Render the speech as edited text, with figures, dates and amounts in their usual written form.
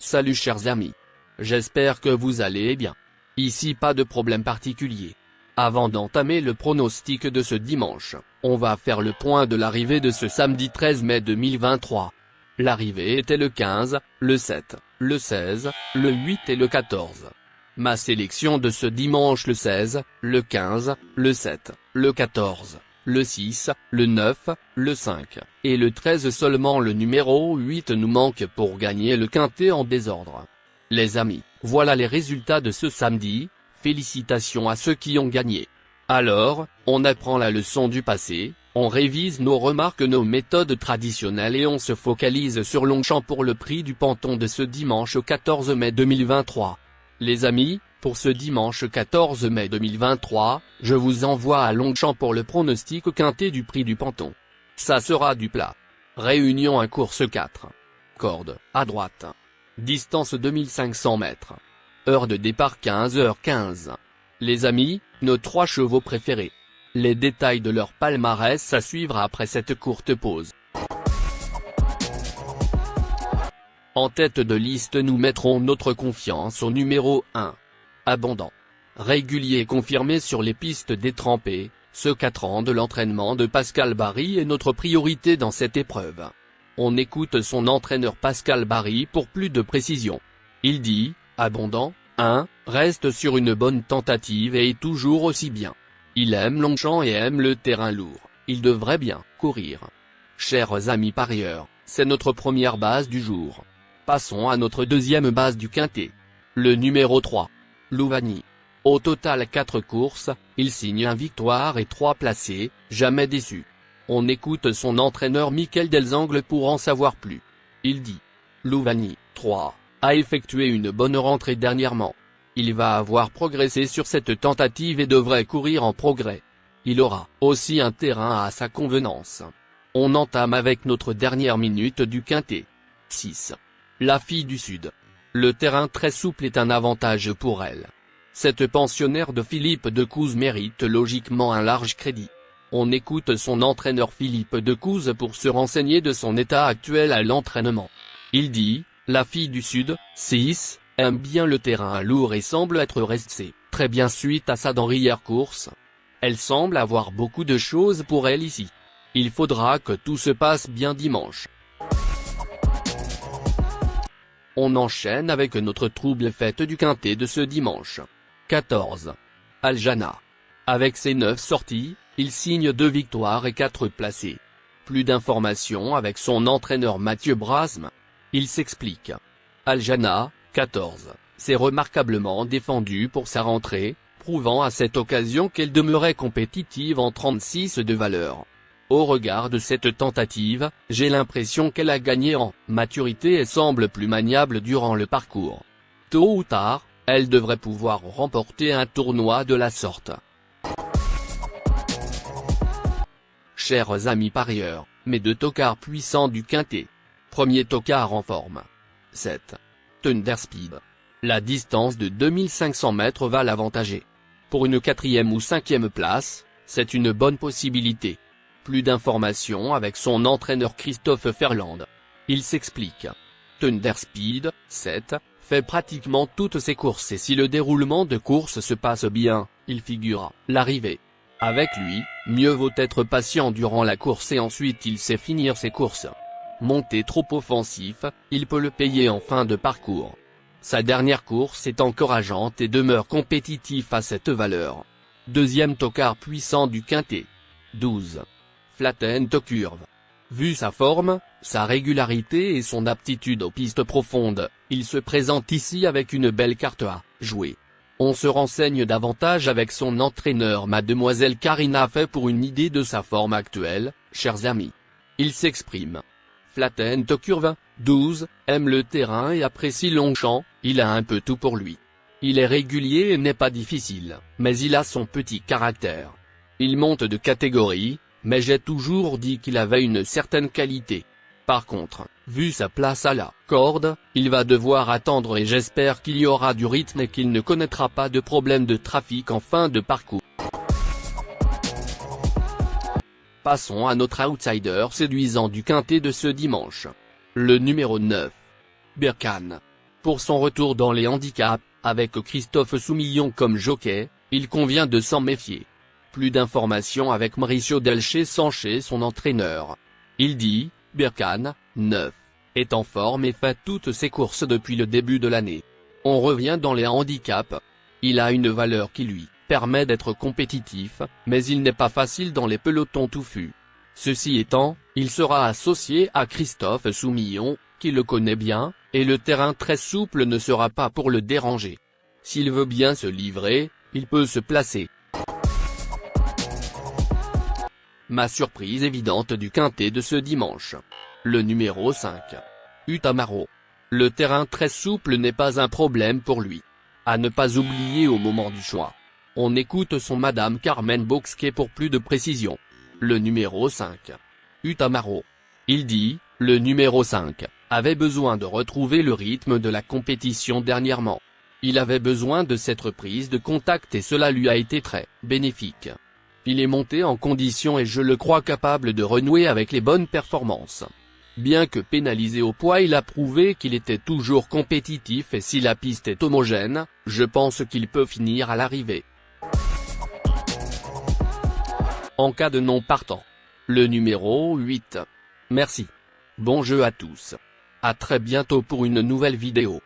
Salut chers amis. J'espère que vous allez bien. Ici pas de problème particulier. Avant d'entamer le pronostic de ce dimanche, on va faire le point de l'arrivée de ce samedi 13 mai 2023. L'arrivée était le 15, le 7, le 16, le 8 et le 14. Ma sélection de ce dimanche le 16, le 15, le 7, le 14, le 6, le 9, le 5, et le 13 seulement le numéro 8 nous manque pour gagner le quintet en désordre. Les amis, voilà les résultats de ce samedi, félicitations à ceux qui ont gagné. Alors, on apprend la leçon du passé, on révise nos remarques, nos méthodes traditionnelles et on se focalise sur Longchamp pour le prix du Panton de ce dimanche 14 mai 2023. Les amis, pour ce dimanche 14 mai 2023, je vous envoie à Longchamp pour le pronostic quintet du prix du Panton. Ça sera du plat. Réunion 1 course 4. Corde, à droite. Distance 2500 mètres. Heure de départ 15h15. Les amis, nos 3 chevaux préférés. Les détails de leur palmarès à suivre après cette courte pause. En tête de liste nous mettrons notre confiance au numéro 1. Abondant. Régulier confirmé sur les pistes détrempées, ce 4 ans de l'entraînement de Pascal Barry est notre priorité dans cette épreuve. On écoute son entraîneur Pascal Barry pour plus de précision. Il dit, Abondant, 1, reste sur une bonne tentative et est toujours aussi bien. Il aime Longchamp et aime le terrain lourd, il devrait bien courir. Chers amis parieurs, c'est notre première base du jour. Passons à notre deuxième base du quintet. Le numéro 3. Louvagny. Au total 4 courses, il signe 1 victoire et 3 placés, jamais déçu. On écoute son entraîneur Michael Delzangles pour en savoir plus. Il dit. Louvagny, 3, a effectué une bonne rentrée dernièrement. Il va avoir progressé sur cette tentative et devrait courir en progrès. Il aura aussi un terrain à sa convenance. On entame avec notre dernière minute du quintet. 6. La fille du Sud. Le terrain très souple est un avantage pour elle. Cette pensionnaire de Philippe Decouze mérite logiquement un large crédit. On écoute son entraîneur Philippe Decouze pour se renseigner de son état actuel à l'entraînement. Il dit, la fille du Sud, 6, aime bien le terrain lourd et semble être restée très bien suite à sa dernière course. Elle semble avoir beaucoup de choses pour elle ici. Il faudra que tout se passe bien dimanche. On enchaîne avec notre trouble fête du quintet de ce dimanche. 14. Aljana. Avec ses 9 sorties, il signe 2 victoires et 4 placés. Plus d'informations avec son entraîneur Mathieu Brasme. Il s'explique. Aljana, 14, s'est remarquablement défendue pour sa rentrée, prouvant à cette occasion qu'elle demeurait compétitive en 36 de valeur. Au regard de cette tentative, j'ai l'impression qu'elle a gagné en maturité et semble plus maniable durant le parcours. Tôt ou tard, elle devrait pouvoir remporter un tournoi de la sorte. Chers amis parieurs, mes 2 tocards puissants du quintet. Premier tocard en forme. 7. Thunder Speed. La distance de 2500 mètres va l'avantager. Pour une 4e ou 5e place, c'est une bonne possibilité. Plus d'informations avec son entraîneur Christophe Ferland. Il s'explique. Thunder Speed, 7, fait pratiquement toutes ses courses et si le déroulement de course se passe bien, il figurera l'arrivée. Avec lui, mieux vaut être patient durant la course et ensuite il sait finir ses courses. Monté trop offensif, il peut le payer en fin de parcours. Sa dernière course est encourageante et demeure compétitif à cette valeur. Deuxième tocard puissant du quintet. 12. Flatten to Curve. Vu sa forme, sa régularité et son aptitude aux pistes profondes, il se présente ici avec une belle carte à jouer. On se renseigne davantage avec son entraîneur Mademoiselle Karina Fay pour une idée de sa forme actuelle, chers amis. Il s'exprime. Flatten to Curve, 12, aime le terrain et apprécie Longchamp, il a un peu tout pour lui. Il est régulier et n'est pas difficile, mais il a son petit caractère. Il monte de catégorie, mais j'ai toujours dit qu'il avait une certaine qualité. Par contre, vu sa place à la corde, il va devoir attendre et j'espère qu'il y aura du rythme et qu'il ne connaîtra pas de problème de trafic en fin de parcours. Passons à notre outsider séduisant du quintet de ce dimanche. Le numéro 9. Berkane. Pour son retour dans les handicaps, avec Christophe Soumillon comme jockey, il convient de s'en méfier. Plus d'informations avec Mauricio Delche Sanché, son entraîneur. Il dit, Berkane, 9, est en forme et fait toutes ses courses depuis le début de l'année. On revient dans les handicaps. Il a une valeur qui lui permet d'être compétitif, mais il n'est pas facile dans les pelotons touffus. Ceci étant, il sera associé à Christophe Soumillon, qui le connaît bien, et le terrain très souple ne sera pas pour le déranger. S'il veut bien se livrer, il peut se placer. Ma surprise évidente du quintet de ce dimanche. Le numéro 5. Utamaro. Le terrain très souple n'est pas un problème pour lui. À ne pas oublier au moment du choix. On écoute son Madame Carmen Boxquet pour plus de précision. Le numéro 5. Utamaro. Il dit, le numéro 5, avait besoin de retrouver le rythme de la compétition dernièrement. Il avait besoin de cette reprise de contact et cela lui a été très bénéfique. Il est monté en condition et je le crois capable de renouer avec les bonnes performances. Bien que pénalisé au poids, il a prouvé qu'il était toujours compétitif et si la piste est homogène, je pense qu'il peut finir à l'arrivée. En cas de non partant. Le numéro 8. Merci. Bon jeu à tous. À très bientôt pour une nouvelle vidéo.